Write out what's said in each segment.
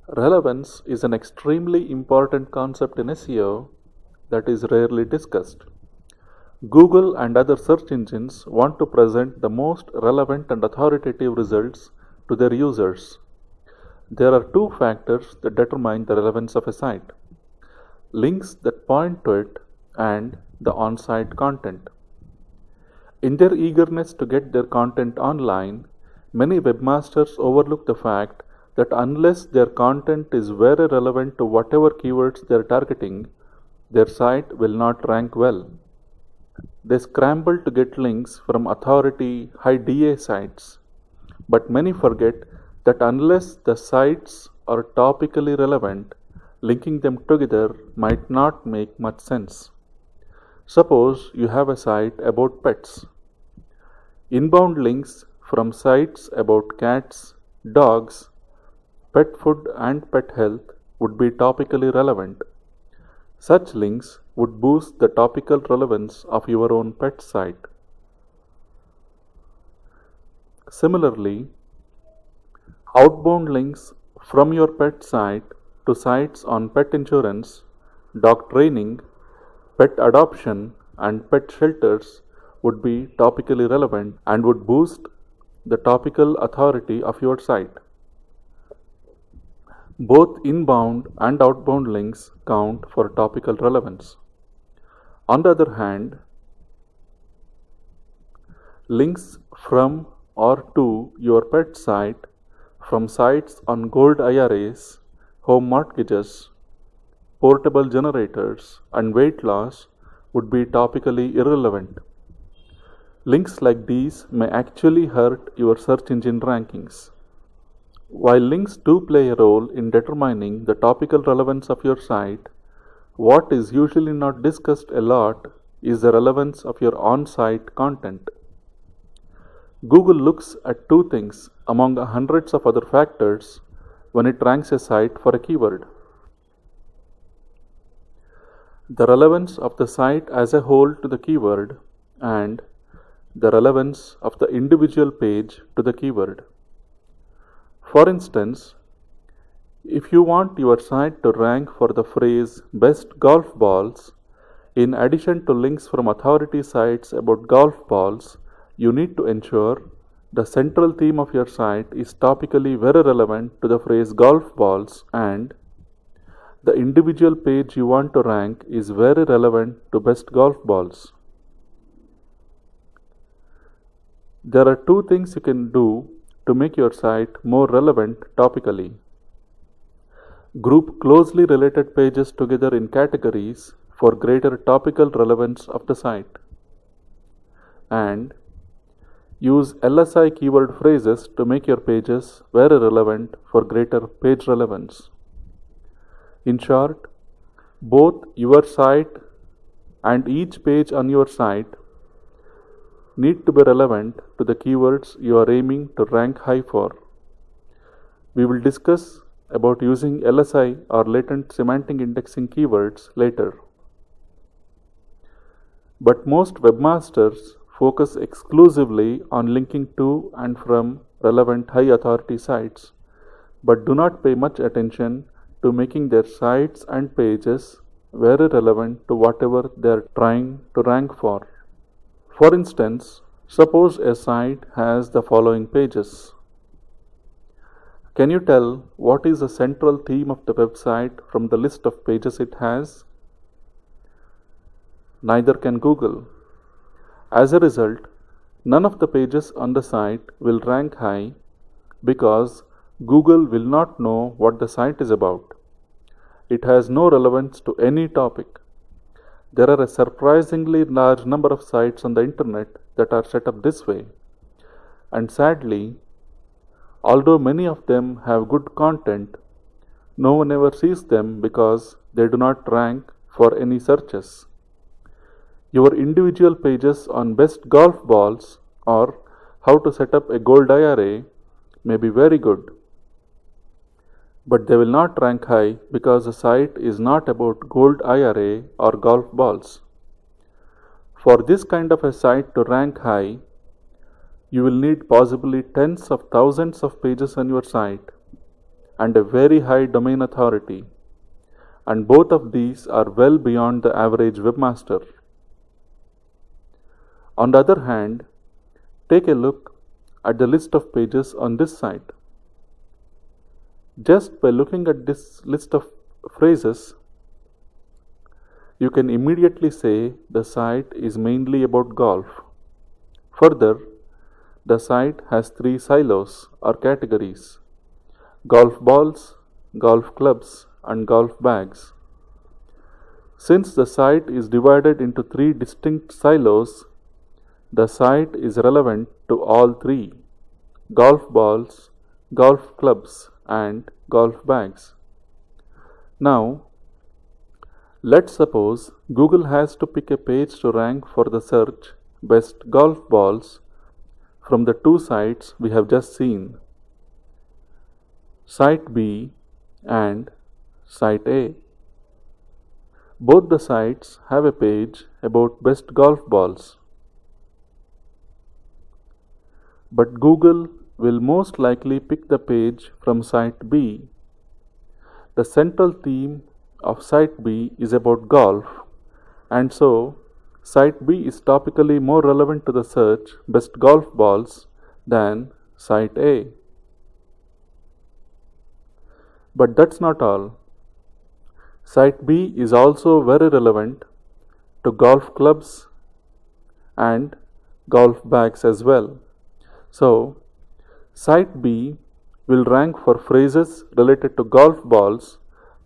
Relevance is an extremely important concept in SEO that is rarely discussed. Google and other search engines want to present the most relevant and authoritative results to their users. There are two factors that determine the relevance of a site: links that point to it and the on site content. In their eagerness to get their content online, many webmasters overlook the fact that unless their content is very relevant to whatever keywords they are targeting, their site will not rank well. They scramble to get links from authority high DA sites, but many forget that unless the sites are topically relevant, linking them together might not make much sense. Suppose you have a site about pets. Inbound links from sites about cats, dogs, pet food, and pet health would be topically relevant. Such links would boost the topical relevance of your own pet site. Similarly, outbound links from your pet site to sites on pet insurance, dog training, pet adoption, and pet shelters would be topically relevant and would boost the topical authority of your site. Both inbound and outbound links count for topical relevance. On the other hand, links from or to your pet site from sites on gold IRAs, home mortgages, portable generators, and weight loss would be topically irrelevant. Links like these may actually hurt your search engine rankings. While links do play a role in determining the topical relevance of your site, what is usually not discussed a lot is the relevance of your on site content. Google looks at two things among hundreds of other factors when it ranks a site for a keyword: the relevance of the site as a whole to the keyword and the relevance of the individual page to the keyword. For instance, if you want your site to rank for the phrase best golf balls, in addition to links from authority sites about golf balls, you need to ensure the central theme of your site is topically very relevant to the phrase golf balls and the individual page you want to rank is very relevant to best golf balls. There are two things you can do to make your site more relevant topically. Group closely related pages together in categories for greater topical relevance of the site. And use LSI keyword phrases to make your pages very relevant for greater page relevance. In short, both your site and each page on your site need to be relevant to the keywords you are aiming to rank high for. We will discuss about using LSI or latent semantic indexing keywords later. But most webmasters focus exclusively on linking to and from relevant high authority sites, but do not pay much attention to making their sites and pages very relevant to whatever they are trying to rank for. For instance, suppose a site has the following pages. Can you tell what is the central theme of the website from the list of pages it has? Neither can Google. As a result, none of the pages on the site will rank high because Google will not know what the site is about. It has no relevance to any topic. There are a surprisingly large number of sites on the internet that are set up this way. And sadly, although many of them have good content, no one ever sees them because they do not rank for any searches. Your individual pages on best golf balls or how to set up a gold IRA may be very good, but they will not rank high because the site is not about gold IRA or golf balls. For this kind of a site to rank high, you will need possibly tens of thousands of pages on your site, and a very high domain authority, and both of these are well beyond the average webmaster. On the other hand, take a look at the list of pages on this site. Just by looking at this list of phrases, you can immediately say the site is mainly about golf. Further, the site has 3 silos or categories: golf balls, golf clubs, and golf bags. Since the site is divided into 3 distinct silos, the site is relevant to all 3: golf balls, golf clubs, and golf bags. Now, let's suppose Google has to pick a page to rank for the search best golf balls from the 2 sites we have just seen, Site B and Site A. Both the sites have a page about best golf balls. But Google will most likely pick the page from Site B. The central theme of Site B is about golf, and so Site B is topically more relevant to the search best golf balls than Site A. But that's not all. Site B is also very relevant to golf clubs and golf bags as well. So, Site B will rank for phrases related to golf balls,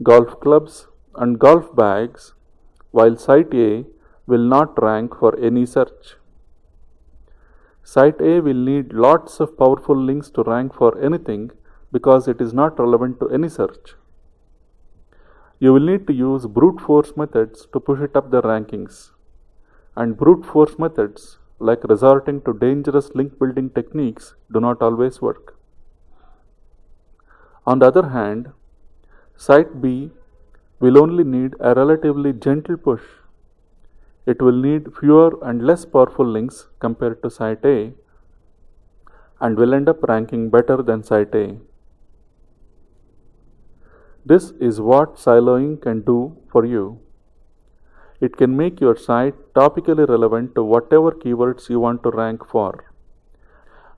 golf clubs, and golf bags, while Site A will not rank for any search. Site A will need lots of powerful links to rank for anything because it is not relevant to any search. You will need to use brute force methods to push it up the rankings, and brute force methods, like resorting to dangerous link building techniques, do not always work. On the other hand, Site B will only need a relatively gentle push. It will need fewer and less powerful links compared to Site A, and will end up ranking better than Site A. This is what siloing can do for you. It can make your site topically relevant to whatever keywords you want to rank for,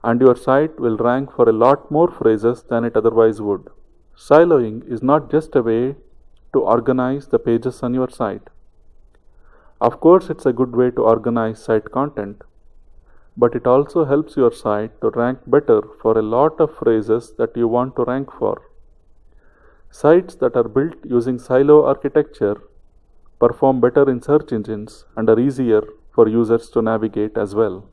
and your site will rank for a lot more phrases than it otherwise would. Siloing is not just a way to organize the pages on your site. Of course, it's a good way to organize site content, but it also helps your site to rank better for a lot of phrases that you want to rank for. Sites that are built using silo architecture perform better in search engines and are easier for users to navigate as well.